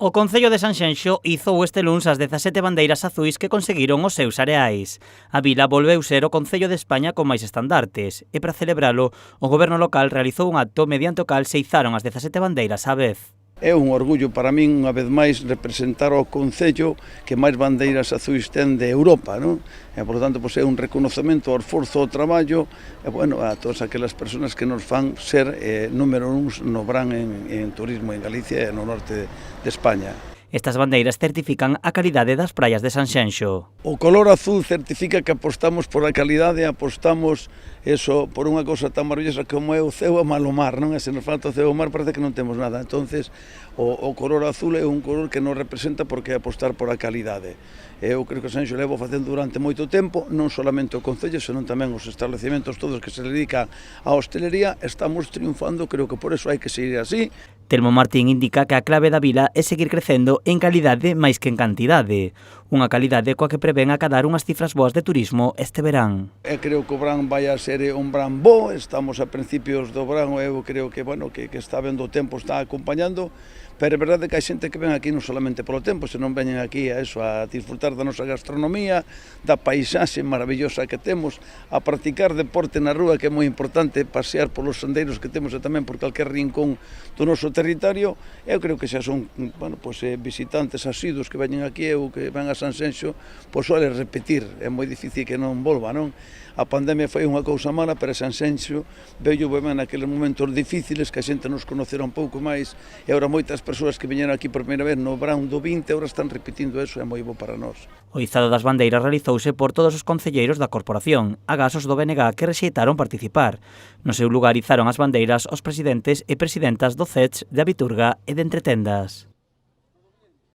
O Concello de Sanxenxo izou este luns as 17 bandeiras azuis que conseguiron os seus areais. A vila volveu ser o Concello de España con máis estandartes e para celebralo o goberno local realizou un acto mediante o cal se izaron as 17 bandeiras á vez. É un orgullo para min, unha vez máis, representar o Concello que máis bandeiras azuis ten de Europa, non? E, por tanto, pois, é un reconocemento ao esforzo, ao traballo, e, bueno, a todas aquelas persoas que nos fan ser número uns no Brán en turismo en Galicia e no norte de España. Estas bandeiras certifican a calidade das praias de Sanxenxo. O color azul certifica que apostamos por a calidade, apostamos por unha cosa tan maravillosa como é o ceo e malo mar, non? E se nos falta o ceo e o mar parece que non temos nada. Entonces, o color azul é un color que nos representa porque é apostar por a calidade. Eu creo que Sanxenxo levo facendo durante moito tempo, non solamente o Concello, senón tamén os establecementos todos que se dedican á hostelería, estamos triunfando, creo que por eso hai que seguir así. Telmo Martín indica que a clave da vila é seguir crecendo en calidade máis que en cantidade. Unha calidade coa que prevén acadar unhas cifras boas de turismo este verán. Creo que o verán vai a ser un verán bo, estamos a principios do verán, eu creo que, bueno, que está vendo o tempo, está acompañando, pero é verdade que hai xente que ven aquí non solamente polo tempo, senón veñen aquí a disfrutar da nosa gastronomía, da paisaxe maravillosa que temos, a practicar deporte na rúa, que é moi importante, pasear polos sendeiros que temos e tamén por calquer rincón do noso territorio. Eu creo que xa son, bueno, pois, visitantes asiduos que veñen aquí, eu que ven a Sanxenxo, pois suele repetir, é moi difícil que non volva, non? A pandemia foi unha cousa mala, pero Sanxenxo veio ben naqueles momentos difíciles que a xente nos conocera un pouco máis e agora moitas persoas que viñeron aquí por primeira vez no verán do 20 agora están repetindo eso, é moi bo para nós. O izado das bandeiras realizouse por todos os concelleiros da corporación, agasos do BNG que rexeitaron participar. No seu lugar izaron as bandeiras os presidentes e presidentas do CECH, de Abiturga e de Entretendas.